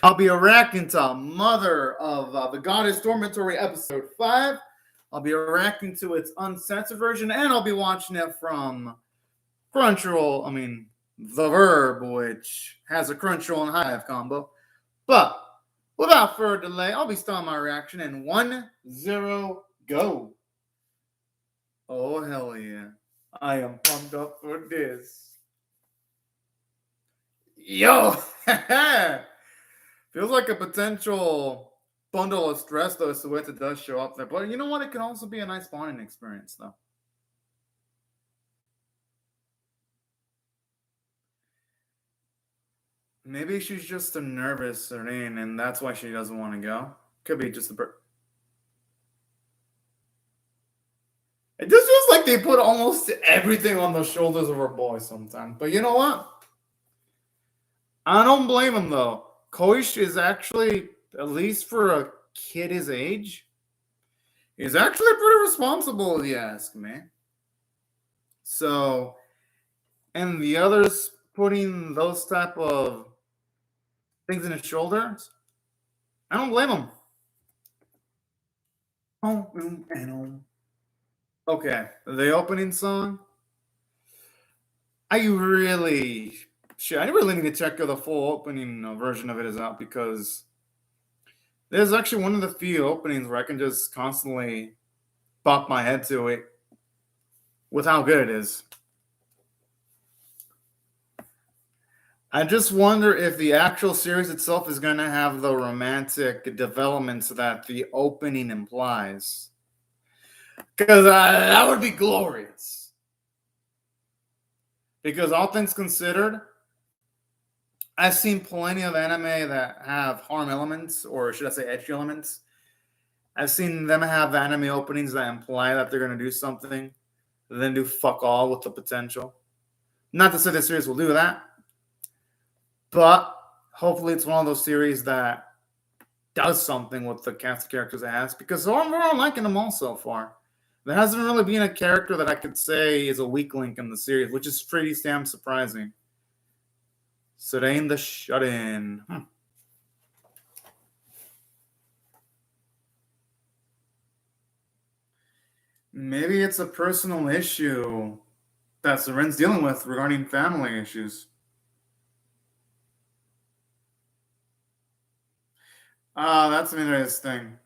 I'll be reacting to Mother of the Goddess Dormitory episode 5. I'll be reacting to its uncensored version, and I'll be watching it from Crunchyroll. I mean, The Verb, which has a Crunchyroll and Hive combo. But without further delay, I'll be starting my reaction in 1, 0, go. Oh, hell yeah. I am pumped up for this. Yo! Feels like a potential bundle of stress, though, so it does show up there. But you know what? It can also be a nice bonding experience, though. Maybe she's just a nervous Serene, and that's why she doesn't want to go. Could be just a... It just feels like they put almost everything on the shoulders of her boy sometimes. But you know what? I don't blame him, though. Koish is actually, at least for a kid his age, is actually pretty responsible, if you ask me. So, and the others putting those type of things in his shoulders, I don't blame him. Okay, the opening song. I really need to check out the full opening version of it is out, because there's actually one of the few openings where I can just constantly bop my head to it with how good it is. I just wonder if the actual series itself is going to have the romantic developments that the opening implies. Because that would be glorious. Because all things considered, I've seen plenty of anime that have harm elements, or should I say edgy elements. I've seen them have anime openings that imply that they're going to do something, then do fuck all with the potential. Not to say the series will do that, but hopefully it's one of those series that does something with the cast of characters it has, because I'm liking them all so far. There hasn't really been a character that I could say is a weak link in the series, which is pretty damn surprising. Serene the Shut-In. Maybe it's a personal issue that Serene's dealing with regarding family issues. That's an interesting.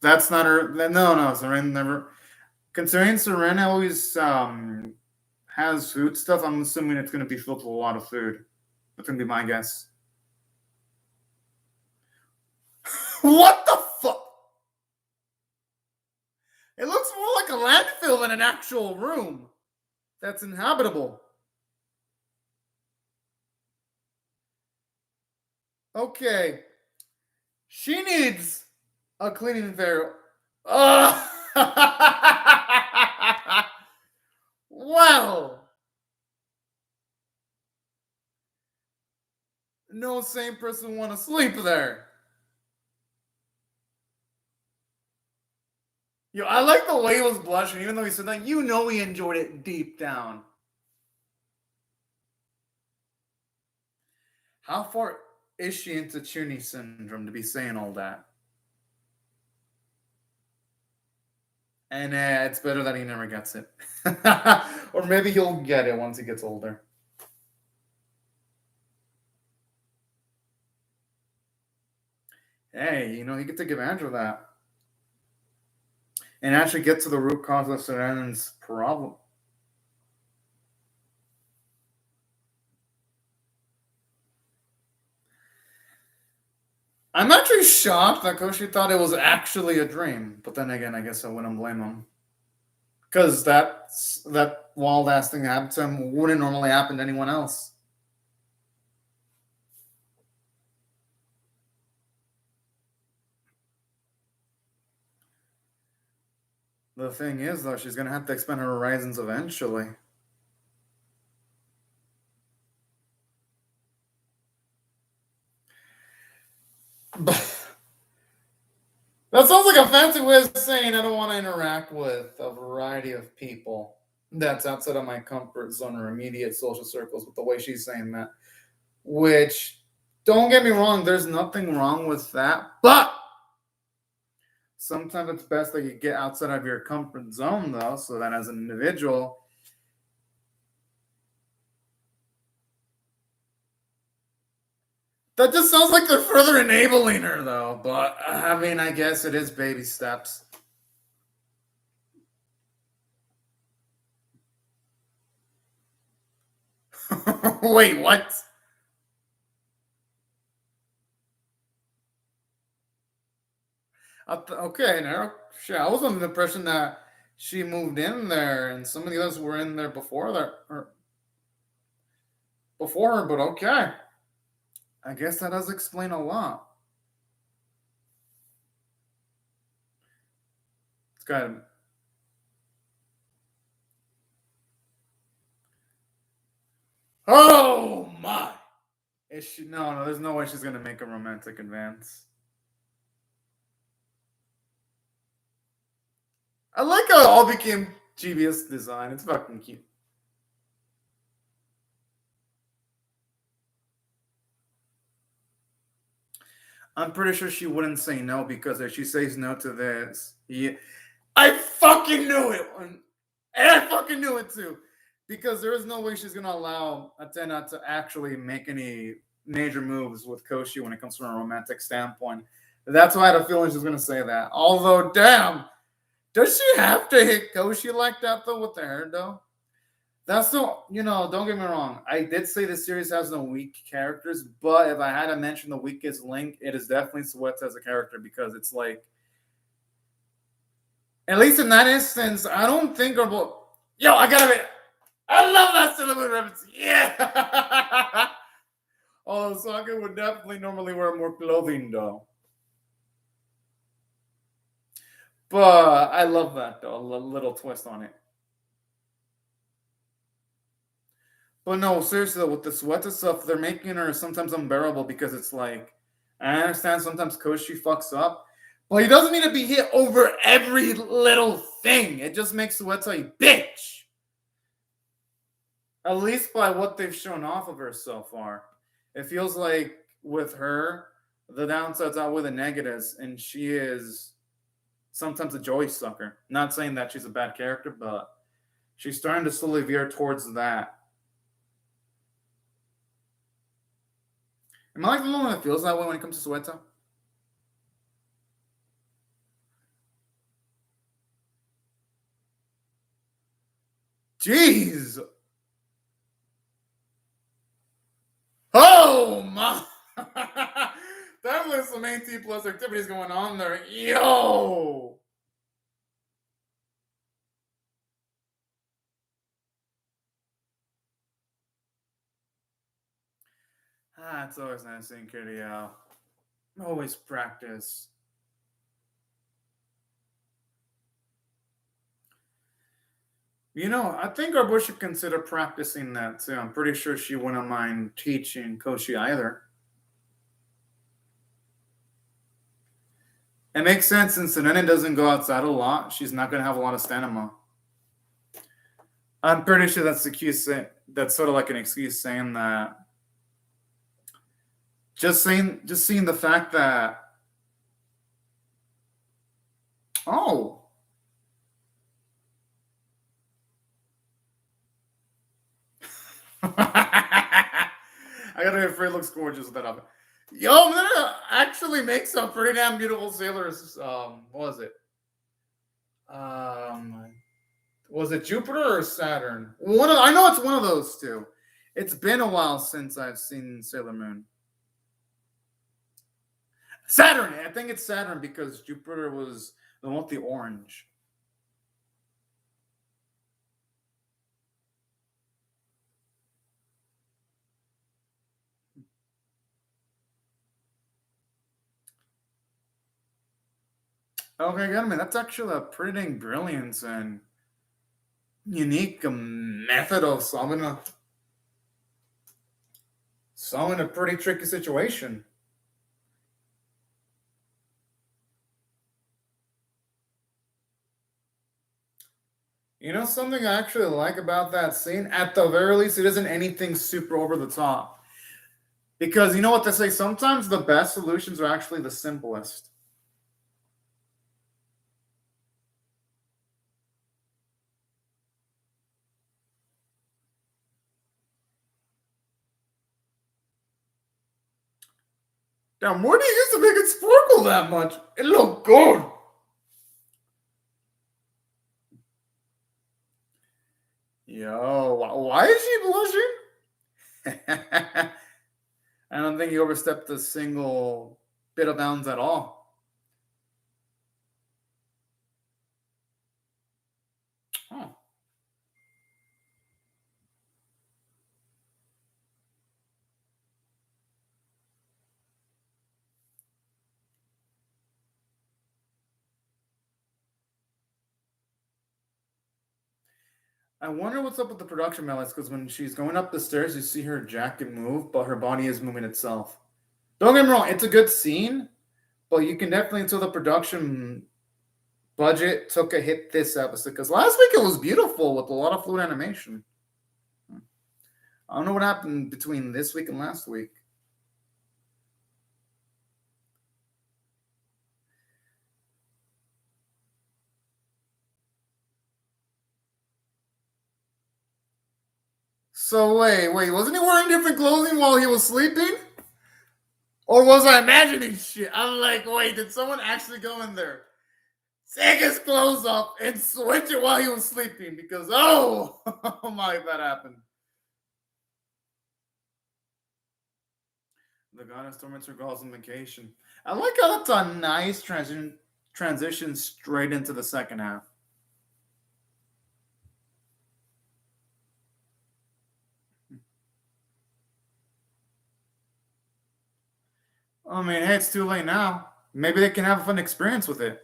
That's not her. No, Serene never. Considering Serene always has food stuff, I'm assuming it's going to be filled with a lot of food. That's going to be my guess. What the fuck? It looks more like a landfill than an actual room that's inhabitable. Okay. She needs a cleaning fair. Well. No sane person want to sleep there. Yo, I like the way he was blushing, even though he said that. You know he enjoyed it deep down. How far is she into Chuni syndrome to be saying all that? And it's better that he never gets it. Or maybe he'll get it once he gets older. Hey, you know, he could take advantage of that. And actually get to the root cause of Serene's problem. I'm actually shocked that Koshi thought it was actually a dream. But then again, I guess I wouldn't blame him. Because that wild-ass thing that happened to him wouldn't normally happen to anyone else. The thing is, though, she's going to have to expand her horizons eventually. That sounds like a fancy way of saying I don't want to interact with a variety of people that's outside of my comfort zone or immediate social circles, with the way she's saying that. Which, Don't get me wrong, there's nothing wrong with that, but sometimes it's best that you get outside of your comfort zone, though, so that as an individual, that just sounds like they're further enabling her, though. But I mean, I guess it is baby steps. Wait, what? Okay, now, shit, I was under the impression that she moved in there and some of the others were in there before that, or before her, but okay. I guess that does explain a lot. It's kind of. Oh my! Is she? No, no. There's no way she's gonna make a romantic advance. I like how it all became GBS design. It's fucking cute. I'm pretty sure she wouldn't say no because if she says no to this, I fucking knew it, and I fucking knew it too, because there is no way she's gonna allow Atena to actually make any major moves with Koshi when it comes from a romantic standpoint. That's why I had a feeling she was gonna say that. Although, damn, does she have to hit Koshi like that though with the hair though? That's no, don't get me wrong. I did say the series has no weak characters, but if I had to mention the weakest link, it is definitely Sweats as a character because it's like, at least in that instance, I don't think about. Yo, I love that Sailor reference. Yeah. Although Sokka would definitely normally wear more clothing though. But I love that though, a little twist on it. But no, seriously, though, with the Sweater stuff, they're making her sometimes unbearable because it's like, I understand sometimes Koshi fucks up, but he doesn't need to be hit over every little thing. It just makes Sweater a bitch. At least by what they've shown off of her so far. It feels like with her, the downsides outweigh the negatives, and she is sometimes a joy sucker. Not saying that she's a bad character, but she's starting to slowly veer towards that. Am I like the only one that feels that way when it comes to Soweto? Jeez! Oh my! Definitely some AT plus activities going on there. Yo! It's always nice seeing Kitty out. Always practice. I think our boy should consider practicing that too. I'm pretty sure she wouldn't mind teaching Koshi either. It makes sense since Serena doesn't go outside a lot. She's not going to have a lot of stamina. I'm pretty sure that's the excuse. That's sort of like an excuse saying that. Just seeing the fact that. Oh. I gotta be afraid it looks gorgeous with that outfit. Yo, I'm gonna actually make some pretty damn beautiful sailors. What was it? Was it Jupiter or Saturn? I know it's one of those two. It's been a while since I've seen Sailor Moon. Saturn. I think it's Saturn because Jupiter was the one with the orange. Okay, good. I mean, that's actually a pretty dang brilliant and unique method of solving a pretty tricky situation. Something I actually like about that scene? At the very least, it isn't anything super over the top. Because you know what they say, sometimes the best solutions are actually the simplest. Damn, where do you use to make it sparkle that much? It looked good. Yo, why is she blushing? I don't think he overstepped a single bit of bounds at all. Huh. I wonder what's up with the production malice, because when she's going up the stairs, you see her jacket move, but her body is moving itself. Don't get me wrong, it's a good scene, but you can definitely tell the production budget took a hit this episode, because last week it was beautiful with a lot of fluid animation. I don't know what happened between this week and last week. So wait, wasn't he wearing different clothing while he was sleeping? Or was I imagining shit? I'm like, wait, did someone actually go in there, take his clothes off, and switch it while he was sleeping? Because, oh my, that happened. The goddess torments her girls on vacation. I like how that's a nice transition straight into the second half. I mean, hey, it's too late now. Maybe they can have a fun experience with it.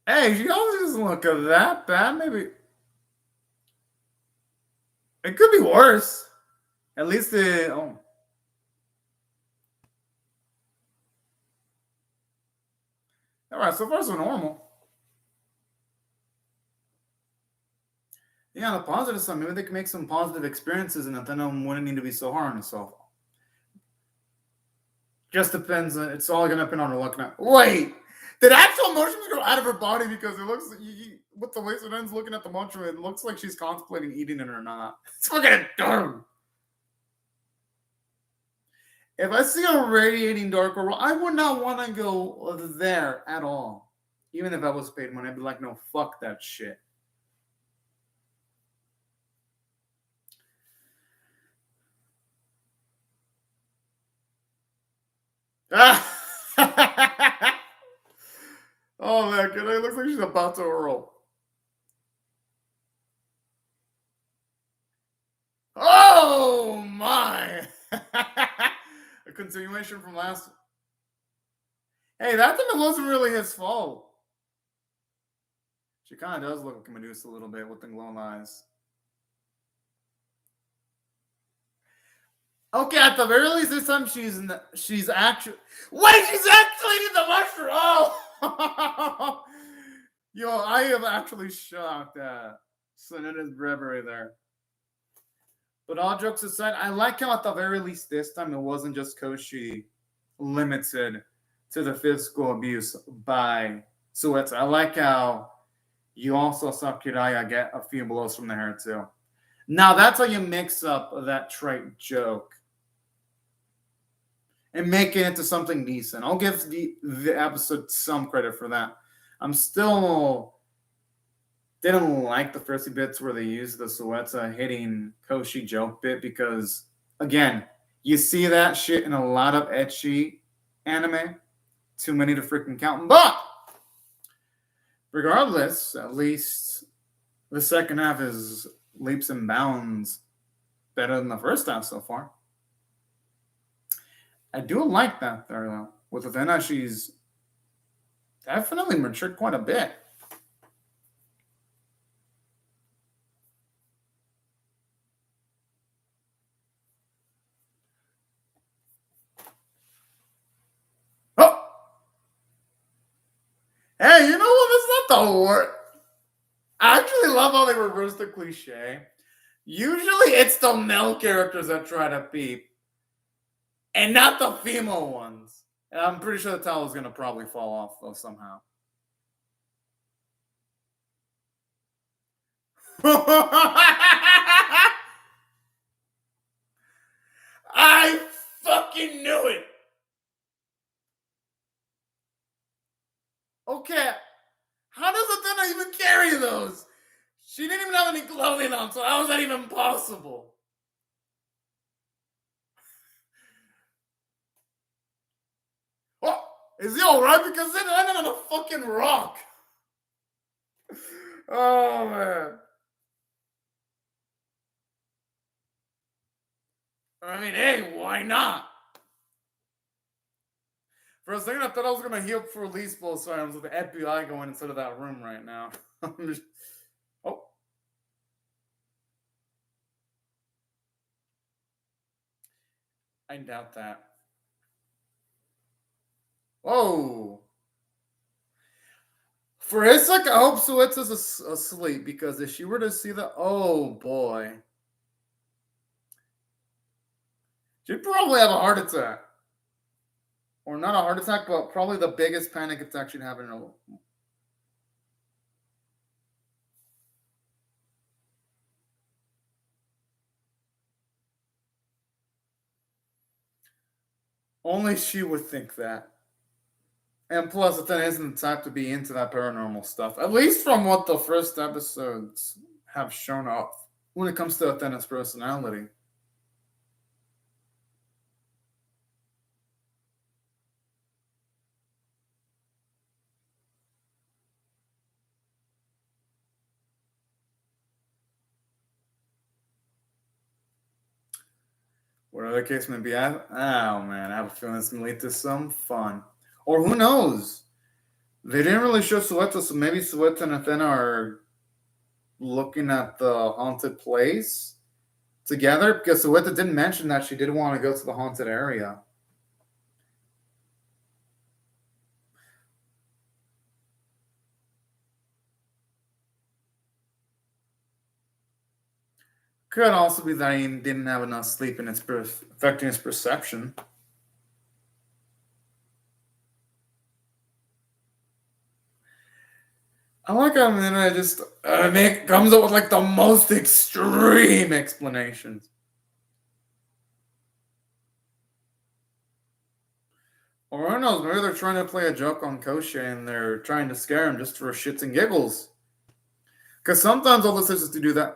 Hey, she always doesn't look that bad. Maybe it could be worse. At least it. Oh. All right, so far so normal. Yeah, on the positive side, maybe they can make some positive experiences, and then it wouldn't need to be so hard on herself. Just depends. It's all gonna depend on her looking at. Wait, did actual motions go out of her body? Because it looks with the way Sudan's looking at the mushroom, it looks like she's contemplating eating it or not. It's fucking dumb. If I see a radiating dark aura, I would not want to go there at all. Even if I was paid money, I'd be like, no, fuck that shit. Oh man, it looks like she's about to hurl. Oh my! A continuation from last. Hey, that time it wasn't really his fault. She kind of does look like Medusa a little bit with the glowing eyes. Okay, at the very least, this time she's actually. Wait, she's actually in the mushroom. Oh, yo, I am actually shocked at Sonetta's bravery there. But all jokes aside, I like how at the very least this time it wasn't just Koshi limited to the physical abuse by Suetsu. I like how you also saw Kiraya get a few blows from the hair too. Now that's how you mix up that trait joke and make it into something decent. I'll give the episode some credit for that. I'm still didn't like the first few bits where they used the Suetsu hitting Koshi joke bit because, again, you see that shit in a lot of ecchi anime. Too many to freaking count. But regardless, at least the second half is leaps and bounds better than the first half so far. I do like that there, though. With Athena, she's definitely matured quite a bit. Oh! Hey, you know what? That's not the word. I actually love how they reverse the cliche. Usually it's the male characters that try to peep, and not the female ones. And I'm pretty sure the towel is going to probably fall off, though, somehow. I fucking knew it! Okay, how does Athena even carry those? She didn't even have any clothing on, so how is that even possible? Oh, is he alright? Because it landed on a fucking rock. Oh, man. I mean, hey, why not? For a second, I thought I was going to heal for release both items with the FBI going instead of that room right now. Oh. I doubt that. Whoa. For his sake, I hope Suetsu's asleep, because if she were to see the... Oh, boy. She'd probably have a heart attack. Or not a heart attack, but probably the biggest panic attack she'd have in her... Only she would think that. And plus, Athena isn't the type to be into that paranormal stuff. At least from what the first episodes have shown up when it comes to Athena's personality. Whatever the case may be, oh man, I have a feeling it's going to lead to some fun. Or who knows? They didn't really show Sueta, so maybe Sueta and Athena are looking at the haunted place together, because Sueta didn't mention that she did want to go to the haunted area. Could also be that he didn't have enough sleep and it's affecting his perception. I like how the internet just comes up with like the most extreme explanations. Or who knows, maybe they're trying to play a joke on Koshie and they're trying to scare him just for shits and giggles. Because sometimes all this is to do that.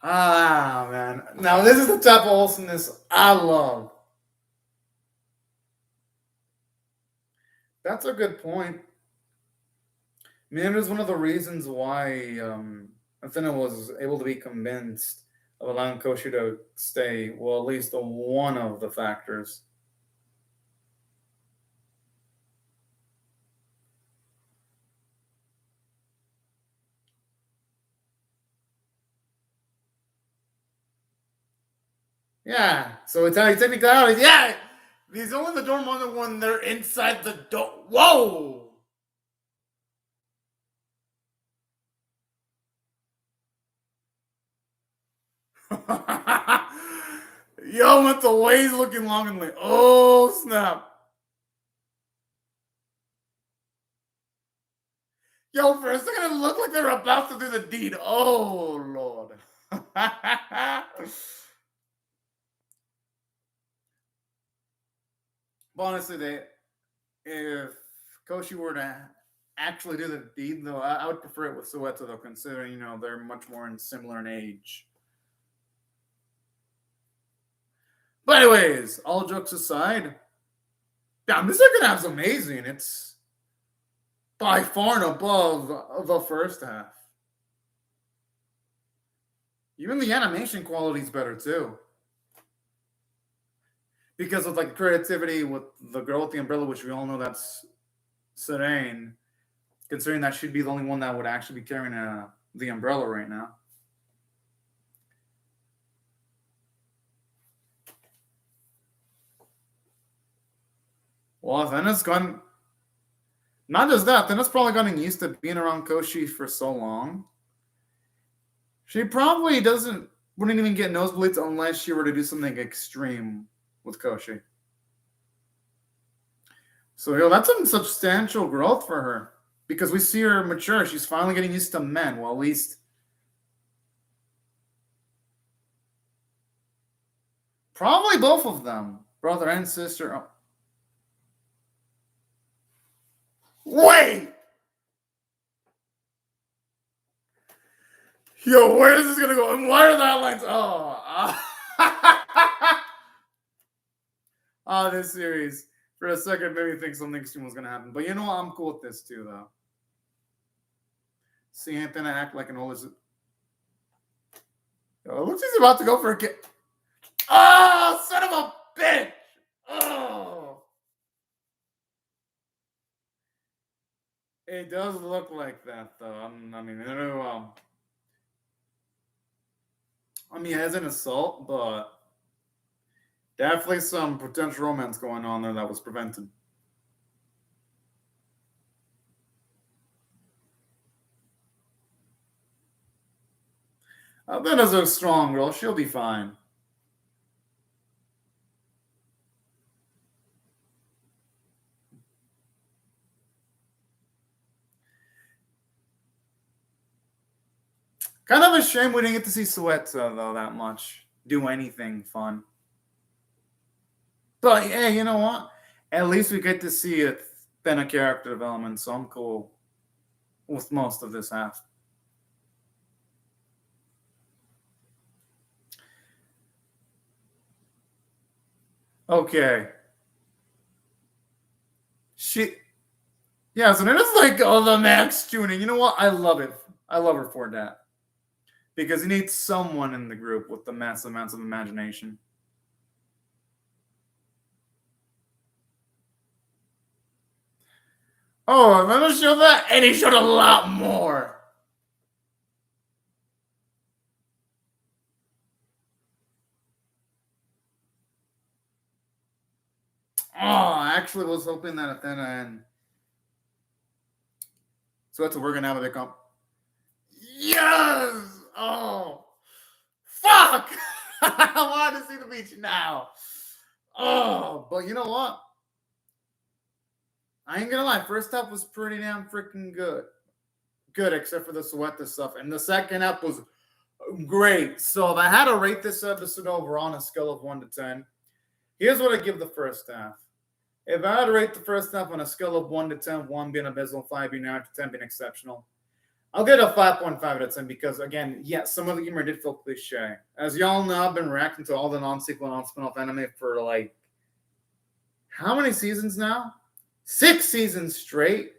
Ah, man. Now, this is the type of wholesomeness I love. That's a good point. Maybe it's one of the reasons why Athena was able to be convinced of allowing Koshi to stay. Well, at least one of the factors. Yeah. So it's technically, yeah. He's only the dorm owner when they're inside the door. Whoa! Yo, with the way he's looking long and like, oh snap. Yo, for a second it looked like they were about to do the deed. Oh Lord. But honestly, if Koshi were to actually do the deed, though, I would prefer it with Sueto, though, considering they're much more similar in age. But anyways, all jokes aside, damn, this second half's amazing. It's by far and above the first half. Even the animation quality is better too. Because of like creativity with the girl with the umbrella, which we all know that's Serene, considering that she'd be the only one that would actually be carrying the umbrella right now. Well, Athena's gone. Not just that, Athena's probably gotten used to being around Koshi for so long. She probably wouldn't even get nosebleeds unless she were to do something extreme with Koshi. So, that's some substantial growth for her because we see her mature. She's finally getting used to men. Well, at least probably both of them, brother and sister. Oh. Wait! Yo, where is this going to go? And why are the outlines? Oh, this series. For a second, maybe think something extreme was going to happen. But you know what? I'm cool with this too, though. See Anthony act like an older. Yo, looks like he's about to go for a kick. Oh, son of a bitch! Oh. It does look like that, though. It is an assault, but definitely some potential romance going on there that was prevented. Athena's a strong girl. She'll be fine. Kind of a shame we didn't get to see Suetsa, though, that much. Do anything fun. But, hey, you know what? At least we get to see it been a character development, so I'm cool with most of this half. Okay. Yeah, so then it's like, the max tuning. You know what? I love it. I love her for that. Because you need someone in the group with the massive amounts of imagination. Oh, I'm going to show that. And he showed a lot more. Oh, I actually was hoping that Athena and so we're going to have a big comp. Yes! Oh, fuck! I wanted to see the beach now. Oh, but you know what? I ain't gonna lie. First half was pretty damn freaking good. Good, except for the Sueta stuff. And the second half was great. So if I had to rate this episode overall on a scale of 1 to 10, here's what I give the first half. If I had to rate the first half on a scale of 1 to 10, 1 being abysmal, 5 being average, 10 being exceptional, I'll get a 5.5 out of 10 because, again, some of the humor did feel cliche. As y'all know, I've been reacting to all the non-sequel, non-spin-off anime for, like, how many seasons now? 6 seasons straight.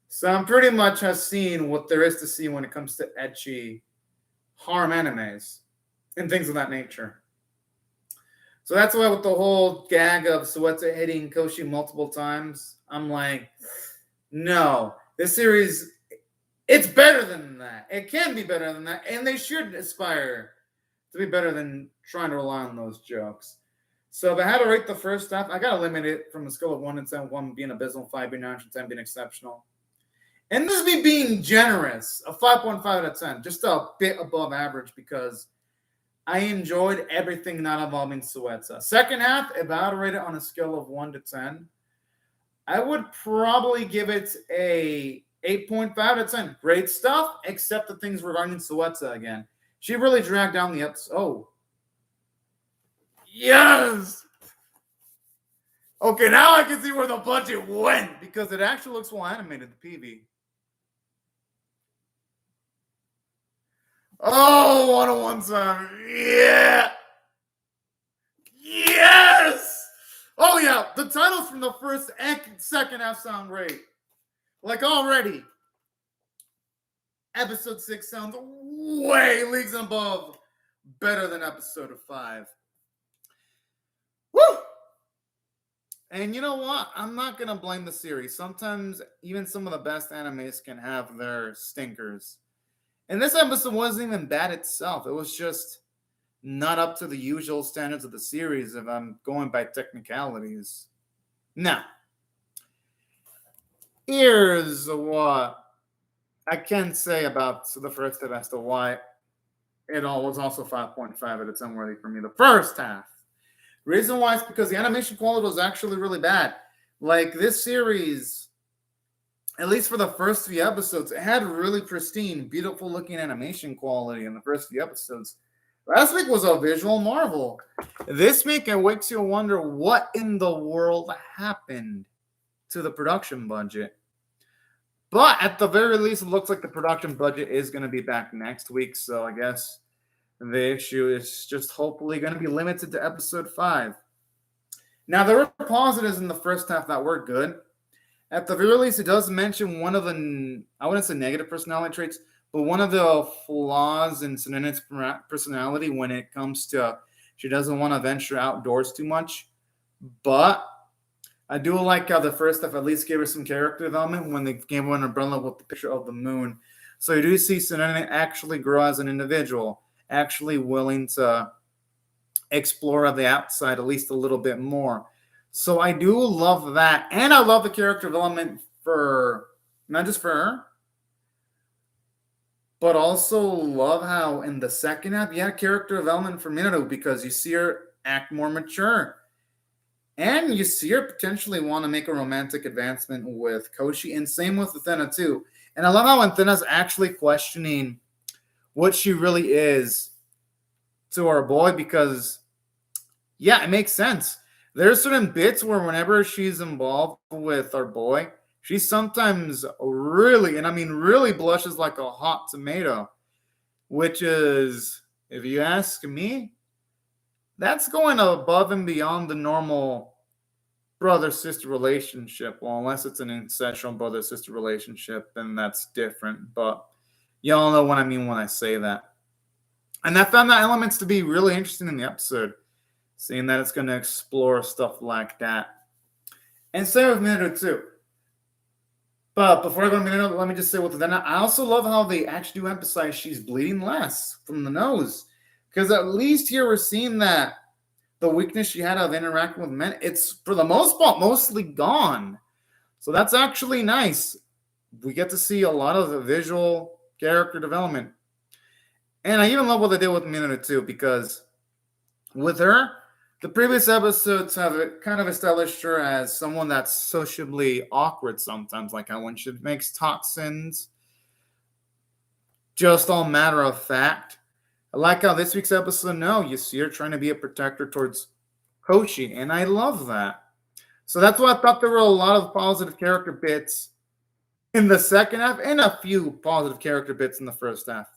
So I'm pretty much have seen what there is to see when it comes to ecchi harm animes and things of that nature. So that's why with the whole gag of Sueta hitting Koshi multiple times, I'm like, no, this series, it's better than that. It can be better than that, and they should aspire to be better than trying to rely on those jokes. So if I had to rate the first half, I got to limit it from a scale of 1 to 10, 1 being abysmal, 5 being average, 10 being exceptional. And this is me being generous, a 5.5 out of 10, just a bit above average because I enjoyed everything not involving Sueta. Second half, if I had to rate it on a scale of 1 to 10, I would probably give it a 8.5 out of 10. Great stuff, except the things regarding Sueta again. She really dragged down the episode. Oh. Yes! Okay, now I can see where the budget went because it actually looks well animated, the PV. Oh, 101 time. Yeah. Yes. Oh, yeah. The titles from the first and second half sound great. Like already. Episode 6 sounds way leagues above. Better than episode 5. Woo! And you know what? I'm not going to blame the series. Sometimes even some of the best animes can have their stinkers. And this episode wasn't even bad itself. It was just not up to the usual standards of the series if I'm going by technicalities. Now, here's what I can say about the first half as to why it all was also 5.5 out of 10 worthy for me. The first half. Reason why is because the animation quality was actually really bad. Like this series, at least for the first few episodes, it had really pristine, beautiful looking animation quality in the first few episodes. Last week was a visual marvel. This week it makes you wonder what in the world happened to the production budget. But at the very least, it looks like the production budget is going to be back next week. So I guess the issue is just hopefully going to be limited to episode 5. Now, there were positives in the first half that were good. At the very least, it does mention one of the, I wouldn't say negative personality traits, but one of the flaws in Senene's personality when it comes to she doesn't want to venture outdoors too much. But I do like how the first half at least gave her some character development when they gave her an umbrella with the picture of the moon. So you do see Senene actually grow as an individual, actually willing to explore the outside at least a little bit more. So I do love that. And I love the character development for, not just for her, but also love how in the second half you had character development for Minato because you see her act more mature. And you see her potentially want to make a romantic advancement with Koshi, and same with Athena too. And I love how Athena's actually questioning what she really is to our boy because, yeah, it makes sense. There's certain bits where whenever she's involved with our boy, she sometimes really, and I mean really blushes like a hot tomato, which is, if you ask me, that's going above and beyond the normal brother-sister relationship. Well, unless it's an incestual brother-sister relationship, then that's different. But y'all know what I mean when I say that. And I found that elements to be really interesting in the episode, seeing that it's going to explore stuff like that. And same with Minato too. But before I go to Minato, let me just say with that. I also love how they actually do emphasize she's bleeding less from the nose. Because at least here we're seeing that the weakness she had of interacting with men, it's for the most part mostly gone. So that's actually nice. We get to see a lot of the visual character development. And I even love what they did with Minato too, because with her, the previous episodes have kind of established her as someone that's sociably awkward sometimes, like how when she makes toxins, just all matter of fact. I like how this week's episode, no, you see her trying to be a protector towards Koshi, and I love that. So that's why I thought there were a lot of positive character bits in the second half and a few positive character bits in the first half.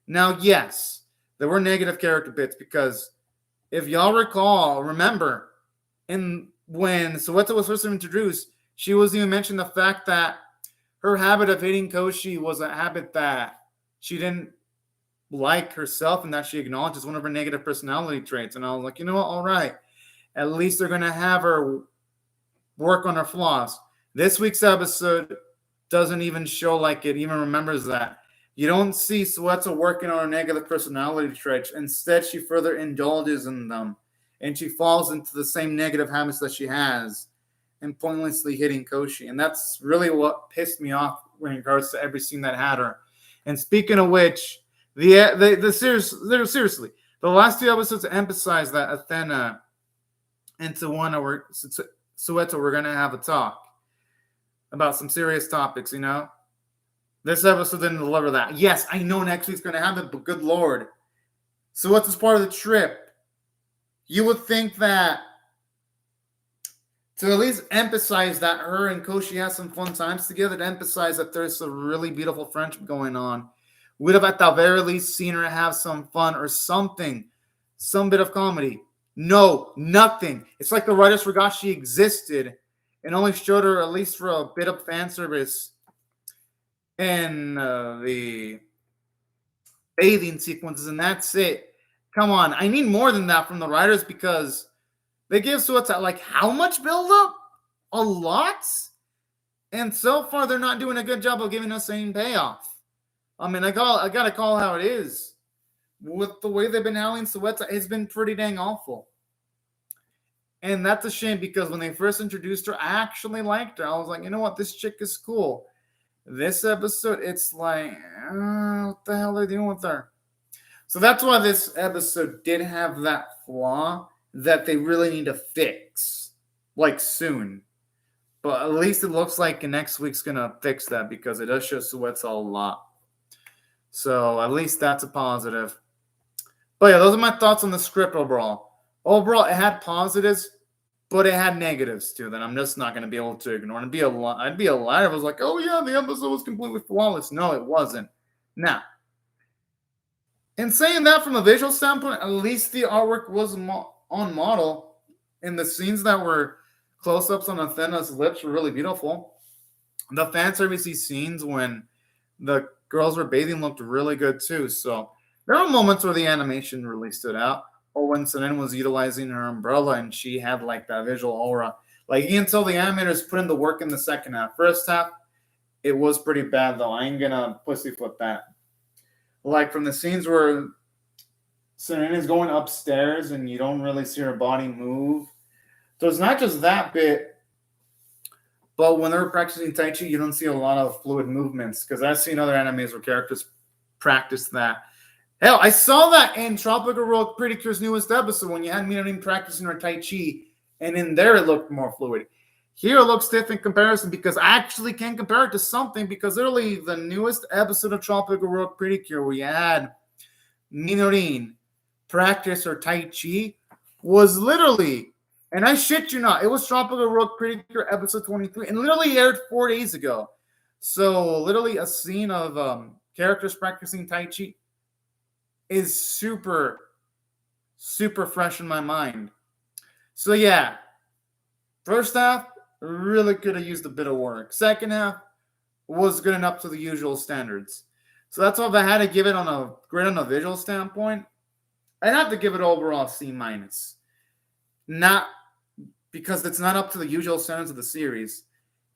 Now, yes, there were negative character bits because if y'all remember, when Soweto was first introduced, she was even mentioned the fact that her habit of hating Koshi was a habit that she didn't like herself and that she acknowledged as one of her negative personality traits. And I was like, you know what? All right. At least they're going to have her work on her flaws. This week's episode doesn't even show like it even remembers that. You don't see Soweto working on her negative personality traits. Instead, she further indulges in them. And she falls into the same negative habits that she has and pointlessly hitting Koshi. And that's really what pissed me off in regards to every scene that had her. And speaking of which, seriously, the last 2 episodes emphasize that Athena and Soweto were going to have a talk about some serious topics, you know? This episode didn't deliver that. Yes, I know next week's going to happen, but good Lord. Soweto's part of the trip. You would think that to at least emphasize that her and Koshi have some fun times together, to emphasize that there's a really beautiful friendship going on, we'd have at the very least seen her have some fun or something, some bit of comedy. No, nothing. It's like the writers forgot she existed and only showed her at least for a bit of fan service in the bathing sequences, and that's it. Come on, I need more than that from the writers because they give Soweto like how much build-up? A lot? And so far, they're not doing a good job of giving us any payoff. I mean, I gotta call how it is. With the way they've been handling Soweto, it's been pretty dang awful. And that's a shame because when they first introduced her, I actually liked her. I was like, you know what? This chick is cool. This episode, it's like, what the hell are they doing with her? So that's why this episode did have that flaw that they really need to fix, like soon. But at least it looks like next week's going to fix that because it does show Suetsa a lot. So at least that's a positive. But yeah, those are my thoughts on the script overall. Overall, it had positives, but it had negatives too that I'm just not going to be able to ignore. I'd be a liar if I was like, oh yeah, the episode was completely flawless. No, it wasn't. Now, in saying that from a visual standpoint, at least the artwork was on model. And the scenes that were close-ups on Athena's lips were really beautiful. The fan servicey scenes when the girls were bathing looked really good too. So there were moments where the animation really stood out. Or when Seren was utilizing her umbrella and she had like that visual aura. Like you can tell the animators put in the work in the second half. First half, it was pretty bad though. I ain't gonna pussyfoot that. Like from the scenes where Seren is going upstairs and you don't really see her body move. So it's not just that bit, but when they're practicing Tai Chi, you don't see a lot of fluid movements because I've seen other animes where characters practice that. Hell, I saw that in Tropical World Pretty Cure's newest episode when you had Minarin practicing her Tai Chi, and in there it looked more fluid. Here it looks stiff in comparison because I actually can compare it to something because literally the newest episode of Tropical World Pretty Cure where you had Minorin practice her Tai Chi was literally, and I shit you not, it was Tropical World Pretty Cure episode 23 and literally aired 4 days ago. So literally a scene of characters practicing Tai Chi is super, super fresh in my mind. So yeah, first half, really could have used a bit of work. Second half was good enough to the usual standards. So that's why if I had to give it on a grade on a visual standpoint, I'd have to give it overall C-. Not because it's not up to the usual standards of the series.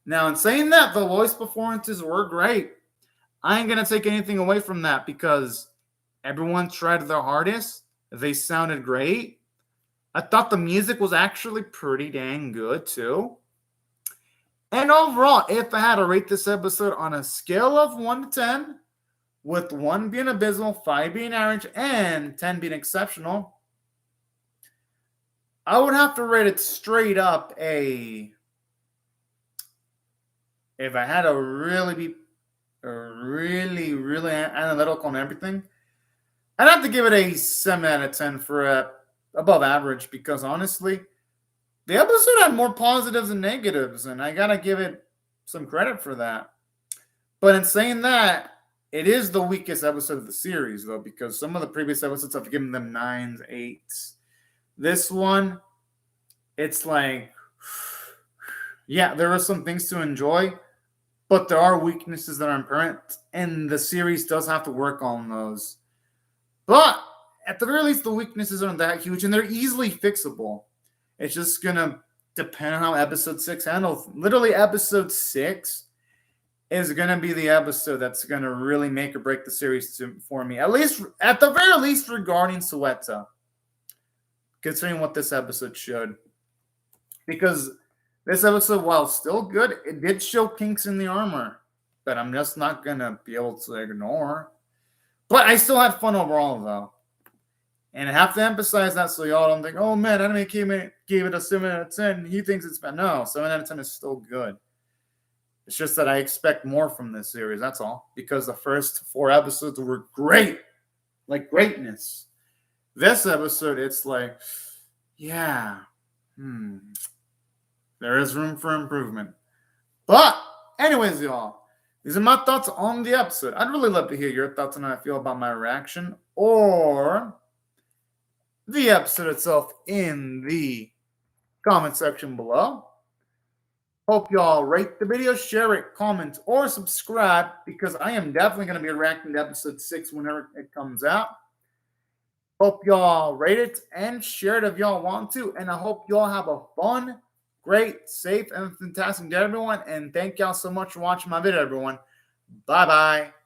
Now, in saying that, the voice performances were great. I ain't going to take anything away from that because everyone tried their hardest. They sounded great. I thought the music was actually pretty dang good, too. And overall, if I had to rate this episode on a scale of 1 to 10, with 1 being abysmal, 5 being average, and 10 being exceptional, I would have to rate it straight up a... If I had to really be really analytical on everything, I'd have to give it a 7 out of 10 for above average because honestly, the episode had more positives than negatives, and I gotta give it some credit for that. But in saying that, it is the weakest episode of the series, though, because some of the previous episodes I've given them 9s, 8s. This one, it's like, yeah, there are some things to enjoy, but there are weaknesses that are apparent, and the series does have to work on those. But at the very least, the weaknesses aren't that huge, and they're easily fixable. It's just going to depend on how episode 6 handles. Literally, episode 6 is going to be the episode that's going to really make or break the series for me. At the very least, regarding Suetsa. Considering what this episode showed. Because this episode, while still good, it did show kinks in the armor. But I'm just not going to be able to ignore. But I still had fun overall, though. And I have to emphasize that so y'all don't think, oh man, Anime gave it a 7 out of 10. He thinks it's bad. No, 7 out of 10 is still good. It's just that I expect more from this series, that's all. Because the first 4 episodes were great. Like greatness. This episode, it's like, yeah, there is room for improvement. But, anyways, y'all, these are my thoughts on the episode. I'd really love to hear your thoughts on how I feel about my reaction or the episode itself in the comment section below. Hope y'all rate the video, share it, comment, or subscribe because I am definitely going to be reacting to episode 6 whenever it comes out. Hope y'all rate it and share it if y'all want to. And I hope y'all have a fun, great, safe, and fantastic day, everyone. And thank y'all so much for watching my video, everyone. Bye-bye.